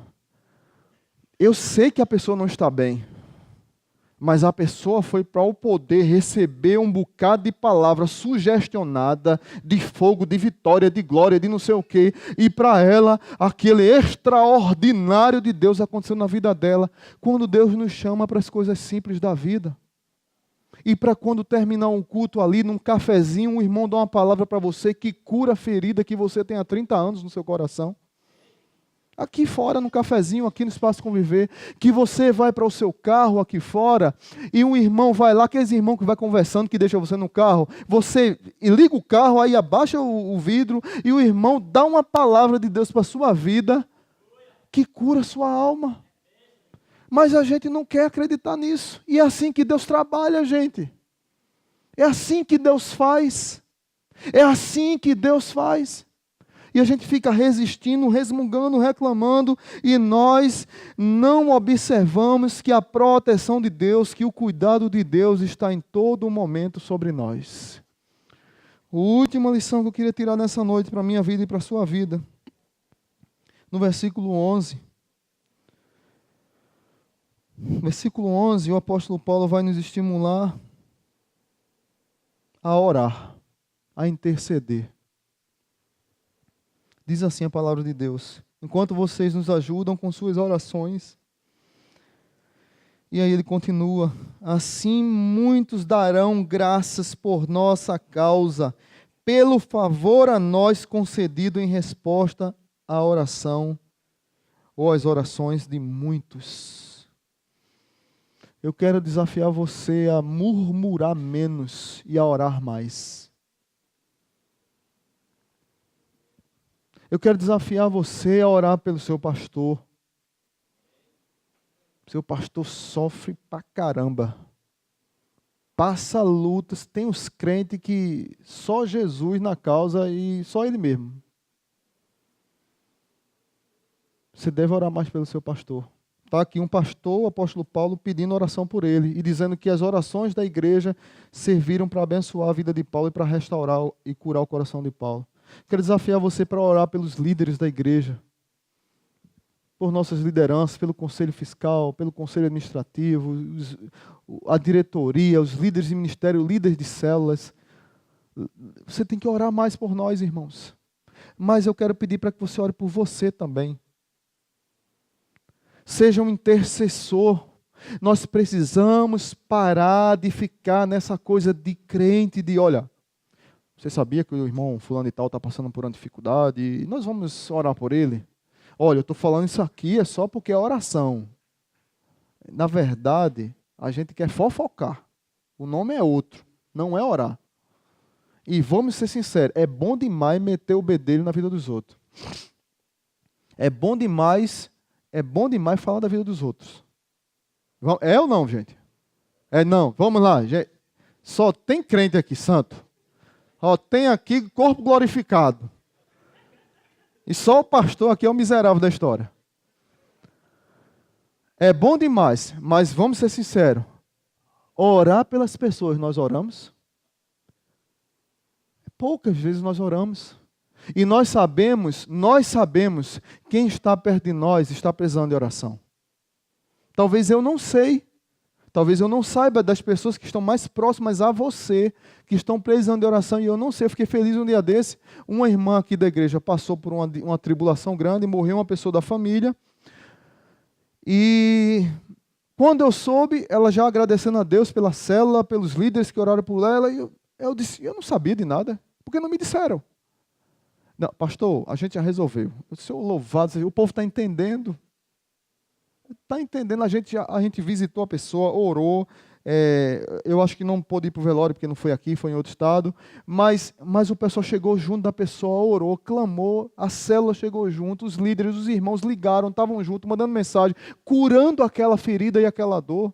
Eu sei que a pessoa não está bem. Mas a pessoa foi para o poder receber um bocado de palavra sugestionada, de fogo, de vitória, de glória, de não sei o quê. E para ela, aquele extraordinário de Deus aconteceu na vida dela. Quando Deus nos chama para as coisas simples da vida. E para quando terminar um culto ali, num cafezinho, um irmão dá uma palavra para você que cura a ferida que você tem há 30 anos no seu coração. Aqui fora, no cafezinho, aqui no Espaço Conviver, que você vai para o seu carro aqui fora, e um irmão vai lá, aqueles irmãos que vai conversando, que deixa você no carro, você liga o carro, aí abaixa o vidro, e o irmão dá uma palavra de Deus para a sua vida, que cura a sua alma. Mas a gente não quer acreditar nisso, e é assim que Deus trabalha, gente. É assim que Deus faz. É assim que Deus faz. E a gente fica resistindo, resmungando, reclamando, e nós não observamos que a proteção de Deus, que o cuidado de Deus está em todo momento sobre nós. A última lição que eu queria tirar nessa noite para a minha vida e para a sua vida, no versículo 11. Versículo 11, o apóstolo Paulo vai nos estimular a orar, a interceder. Diz assim a palavra de Deus: enquanto vocês nos ajudam com suas orações. E aí ele continua: assim muitos darão graças por nossa causa, pelo favor a nós concedido em resposta à oração, ou às orações de muitos. Eu quero desafiar você a murmurar menos e a orar mais. Eu quero desafiar você a orar pelo seu pastor. Seu pastor sofre pra caramba. Passa lutas. Tem os crentes que só Jesus na causa e só Ele mesmo. Você deve orar mais pelo seu pastor. Está aqui um pastor, o apóstolo Paulo, pedindo oração por ele e dizendo que as orações da igreja serviram para abençoar a vida de Paulo e para restaurar e curar o coração de Paulo. Quero desafiar você para orar pelos líderes da igreja, por nossas lideranças, pelo conselho fiscal, pelo conselho administrativo, a diretoria, os líderes de ministério, líderes de células. Você tem que orar mais por nós, irmãos. Mas eu quero pedir para que você ore por você também. Seja um intercessor. Nós precisamos parar de ficar nessa coisa de crente, de olha, você sabia que o irmão fulano e tal está passando por uma dificuldade e nós vamos orar por ele? Olha, eu estou falando isso aqui é só porque é oração. Na verdade, a gente quer fofocar. O nome é outro, não é orar. E vamos ser sinceros, é bom demais meter o bedelho na vida dos outros. É bom demais falar da vida dos outros. É ou não, gente? É não. Vamos lá, gente. Só tem crente aqui, santo. Ó, tem aqui corpo glorificado. E só o pastor aqui é o miserável da história. É bom demais, mas vamos ser sinceros. Orar pelas pessoas, nós oramos? Poucas vezes nós oramos. E nós sabemos quem está perto de nós está precisando de oração. Talvez eu não sei. Talvez eu não saiba das pessoas que estão mais próximas a você, que estão precisando de oração, e eu não sei. Eu fiquei feliz um dia desse. Uma irmã aqui da igreja passou por uma tribulação grande, morreu uma pessoa da família. E quando eu soube, ela já agradecendo a Deus pela célula, pelos líderes que oraram por ela, e eu disse, eu não sabia de nada, porque não me disseram. Não, pastor, a gente já resolveu. Eu disse, louvado, o povo está entendendo. Está entendendo, a gente visitou a pessoa, orou. Eu acho que não pôde ir para o velório, porque não foi aqui, foi em outro estado. Mas o pessoal chegou junto da pessoa, orou, clamou, a célula chegou junto, os líderes, os irmãos ligaram, estavam juntos, mandando mensagem, curando aquela ferida e aquela dor.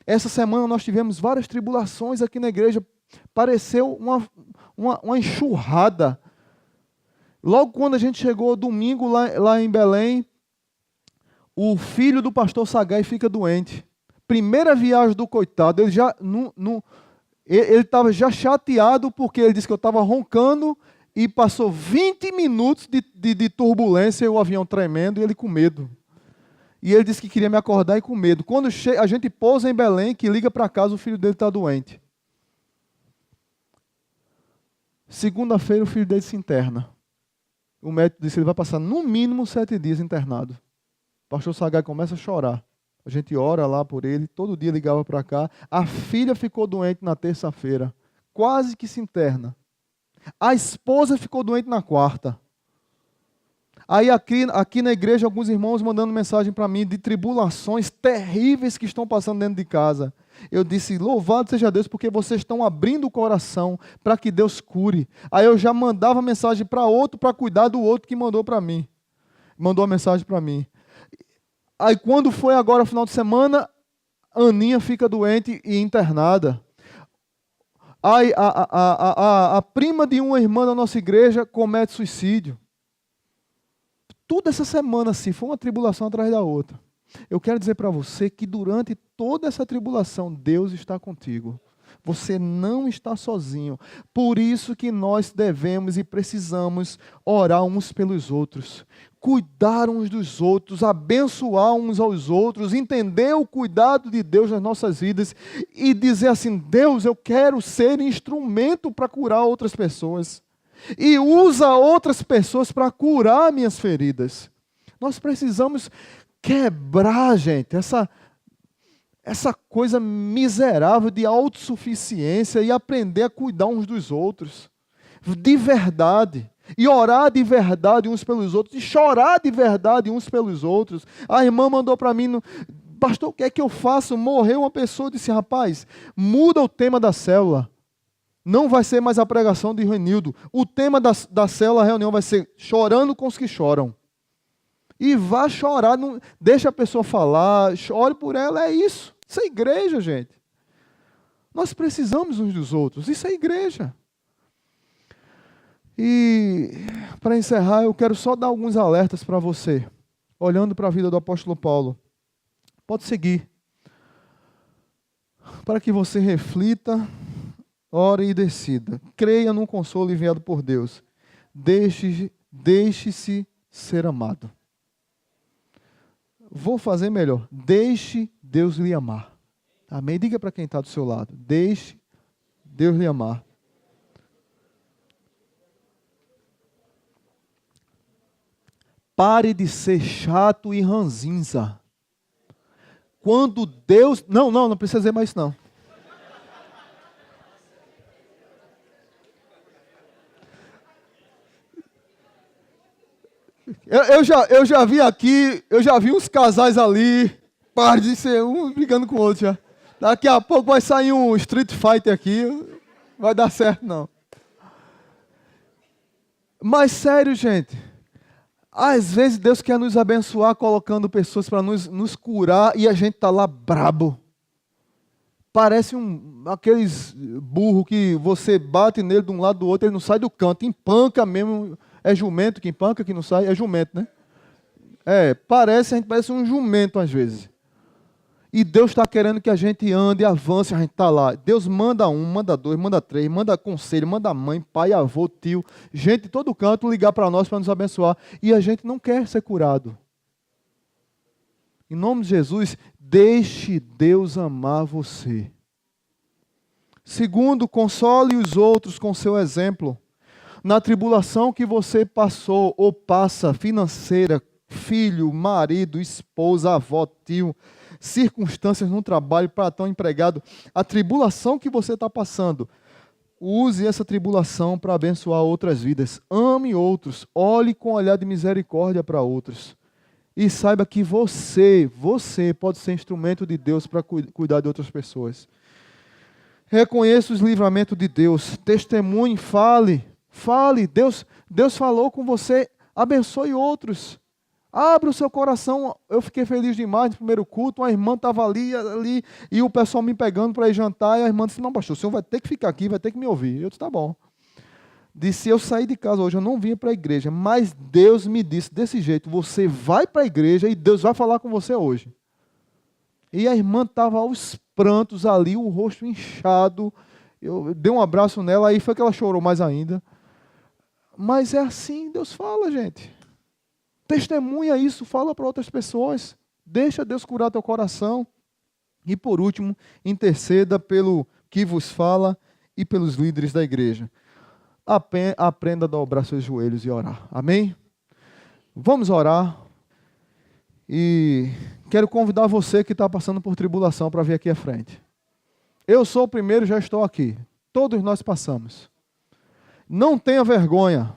Essa semana nós tivemos várias tribulações aqui na igreja. Pareceu uma enxurrada. Logo quando a gente chegou domingo lá em Belém, o filho do pastor Sagai fica doente. Primeira viagem do coitado, ele já estava já chateado porque ele disse que eu estava roncando e passou 20 minutos de turbulência e o avião tremendo e ele com medo. E ele disse que queria me acordar e com medo. Quando a gente pousa em Belém, que liga para casa, o filho dele está doente. Segunda-feira o filho dele se interna. O médico disse que ele vai passar no mínimo 7 dias internado. O pastor Sagai começa a chorar. A gente ora lá por ele, todo dia ligava para cá. A filha ficou doente na terça-feira, quase que se interna. A esposa ficou doente na quarta. Aí aqui na igreja, alguns irmãos mandando mensagem para mim de tribulações terríveis que estão passando dentro de casa. Eu disse, louvado seja Deus, porque vocês estão abrindo o coração para que Deus cure. Aí eu já mandava mensagem para outro, para cuidar do outro que mandou para mim. Mandou a mensagem para mim. Aí quando foi agora, final de semana, Aninha fica doente e internada. A prima de uma irmã da nossa igreja comete suicídio. Tudo essa semana, assim, foi uma tribulação atrás da outra. Eu quero dizer para você que durante toda essa tribulação, Deus está contigo. Você não está sozinho. Por isso que nós devemos e precisamos orar uns pelos outros, cuidar uns dos outros, abençoar uns aos outros, entender o cuidado de Deus nas nossas vidas e dizer assim: Deus, eu quero ser instrumento para curar outras pessoas. E usa outras pessoas para curar minhas feridas. Nós precisamos quebrar, gente, essa coisa miserável de autossuficiência e aprender a cuidar uns dos outros, de verdade, e orar de verdade uns pelos outros, e chorar de verdade uns pelos outros. A irmã mandou para mim, pastor, o que é que eu faço? Morreu uma pessoa, eu disse, rapaz, muda o tema da célula, não vai ser mais a pregação de Renildo, o tema da célula, a reunião vai ser chorando com os que choram. E vá chorar, não, deixa a pessoa falar, chore por ela, é isso. Isso é igreja, gente. Nós precisamos uns dos outros, isso é igreja. E, para encerrar, eu quero só dar alguns alertas para você, olhando para a vida do apóstolo Paulo. Pode seguir, para que você reflita, ore e decida. Creia no consolo enviado por Deus. Deixe-se ser amado. Vou fazer melhor. Deixe Deus lhe amar. Amém? Diga para quem está do seu lado. Deixe Deus lhe amar. Pare de ser chato e ranzinza. Quando Deus... Não precisa dizer mais isso não. Eu já vi aqui, eu já vi uns casais ali, pare de ser um brigando com o outro já. Daqui a pouco vai sair um Street Fighter aqui, vai dar certo não. Mas sério, gente, às vezes Deus quer nos abençoar colocando pessoas para nos curar e a gente está lá brabo. Parece aqueles burro que você bate nele de um lado do outro, ele não sai do canto, empanca mesmo. É jumento que empanca, que não sai? É jumento, né? A gente parece um jumento às vezes. E Deus está querendo que a gente ande, avance, a gente está lá. Deus manda um, manda dois, manda três, manda conselho, manda mãe, pai, avô, tio, gente de todo canto ligar para nós para nos abençoar. E a gente não quer ser curado. Em nome de Jesus, deixe Deus amar você. Segundo, console os outros com seu exemplo. Na tribulação que você passou ou passa, financeira, filho, marido, esposa, avó, tio, circunstâncias no trabalho, patrão, empregado, a tribulação que você está passando, use essa tribulação para abençoar outras vidas. Ame outros, olhe com olhar de misericórdia para outros. E saiba que você pode ser instrumento de Deus para cuidar de outras pessoas. Reconheça os livramentos de Deus, testemunhe, fale, Deus falou com você, abençoe outros. Abra o seu coração. Eu fiquei feliz demais no primeiro culto, uma irmã estava ali, e o pessoal me pegando para ir jantar, e a irmã disse, não, pastor, o senhor vai ter que ficar aqui, vai ter que me ouvir. Eu disse, tá bom. Disse, eu saí de casa hoje, eu não vinha para a igreja, mas Deus me disse desse jeito, você vai para a igreja e Deus vai falar com você hoje. E a irmã estava aos prantos ali, o rosto inchado, eu dei um abraço nela, aí foi que ela chorou mais ainda. Mas é assim, Deus fala, gente. Testemunha isso, fala para outras pessoas. Deixa Deus curar teu coração. E por último, interceda pelo que vos fala e pelos líderes da igreja. Aprenda a dobrar seus joelhos e orar. Amém? Vamos orar. E quero convidar você que está passando por tribulação para vir aqui à frente. Eu sou o primeiro, já estou aqui. Todos nós passamos. Não tenha vergonha.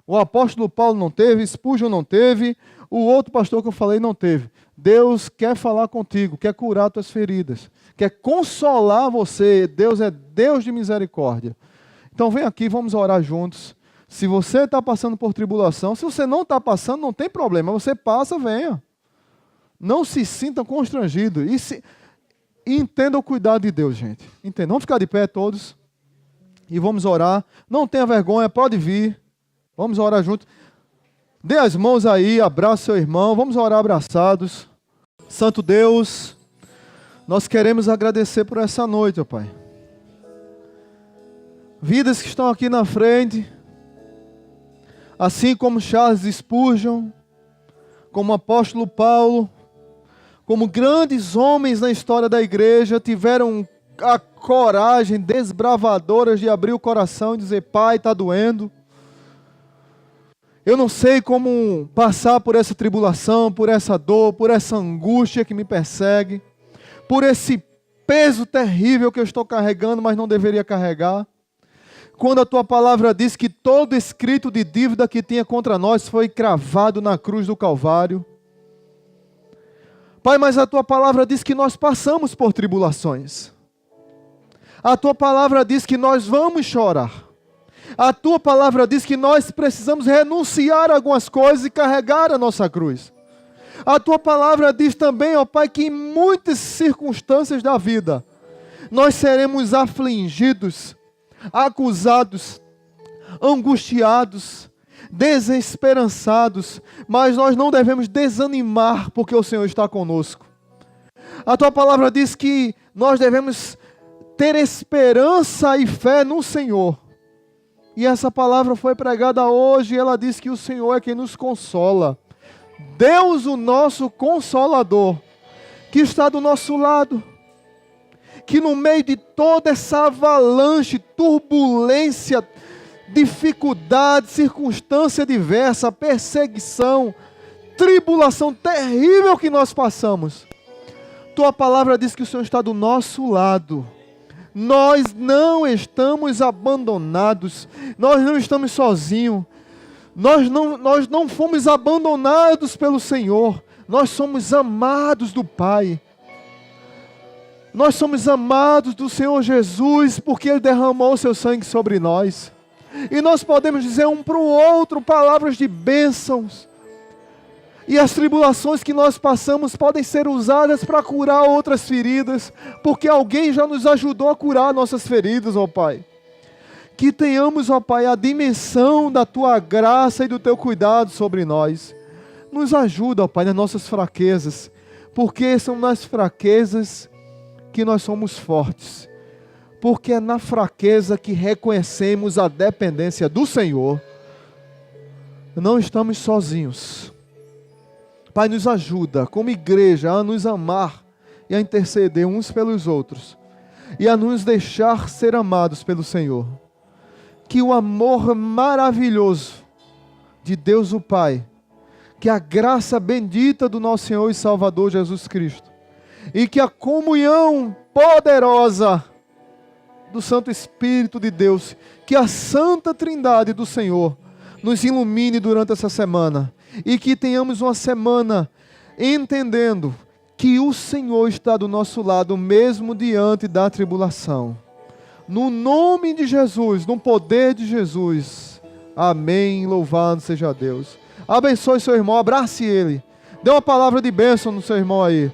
O apóstolo Paulo não teve, Spurgeon não teve, o outro pastor que eu falei não teve. Deus quer falar contigo, quer curar tuas feridas, quer consolar você. Deus é Deus de misericórdia. Então vem aqui, vamos orar juntos. Se você está passando por tribulação, se você não está passando, não tem problema. Você passa, venha. Não se sinta constrangido. E entenda o cuidado de Deus, gente. Entenda. Vamos ficar de pé todos. e vamos orar. Não tenha vergonha, pode vir. Vamos orar juntos. Dê as mãos aí, abraça seu irmão. Vamos orar abraçados. Santo Deus, nós queremos agradecer por essa noite, ó Pai. Vidas que estão aqui na frente, assim como Charles Spurgeon, como o apóstolo Paulo, como grandes homens na história da igreja, tiveram a coragem desbravadora de abrir o coração e dizer: Pai, está doendo. Eu não sei como passar por essa tribulação, por essa dor, por essa angústia que me persegue, por esse peso terrível que eu estou carregando, mas não deveria carregar. Quando a tua palavra diz que todo escrito de dívida que tinha contra nós foi cravado na cruz do Calvário. Pai, mas a tua palavra diz que nós passamos por tribulações. A tua palavra diz que nós vamos chorar. A tua palavra diz que nós precisamos renunciar a algumas coisas e carregar a nossa cruz. A tua palavra diz também, ó Pai, que em muitas circunstâncias da vida, nós seremos afligidos, acusados, angustiados, desesperançados, mas nós não devemos desanimar, porque o Senhor está conosco. A tua palavra diz que nós devemos ter esperança e fé no Senhor. E essa palavra foi pregada hoje, e ela diz que o Senhor é quem nos consola. Deus, o nosso Consolador, que está do nosso lado, que no meio de toda essa avalanche, turbulência, dificuldade, circunstância diversa, perseguição, tribulação terrível que nós passamos, tua palavra diz que o Senhor está do nosso lado. Nós não estamos abandonados, nós não estamos sozinhos, nós não fomos abandonados pelo Senhor, nós somos amados do Pai, nós somos amados do Senhor Jesus, porque Ele derramou o seu sangue sobre nós, e nós podemos dizer um para o outro palavras de bênçãos, e as tribulações que nós passamos podem ser usadas para curar outras feridas, porque alguém já nos ajudou a curar nossas feridas, ó Pai. Que tenhamos, ó Pai, a dimensão da Tua graça e do Teu cuidado sobre nós. Nos ajuda, ó Pai, nas nossas fraquezas, porque são nas fraquezas que nós somos fortes. Porque é na fraqueza que reconhecemos a dependência do Senhor. Não estamos sozinhos. Pai, nos ajuda, como igreja, a nos amar e a interceder uns pelos outros, e a nos deixar ser amados pelo Senhor. Que o amor maravilhoso de Deus o Pai, que a graça bendita do nosso Senhor e Salvador Jesus Cristo, e que a comunhão poderosa do Santo Espírito de Deus, que a Santa Trindade do Senhor nos ilumine durante essa semana, e que tenhamos uma semana entendendo que o Senhor está do nosso lado, mesmo diante da tribulação. No nome de Jesus, no poder de Jesus. Amém. Louvado seja Deus. Abençoe seu irmão, abrace ele. Dê uma palavra de bênção no seu irmão aí.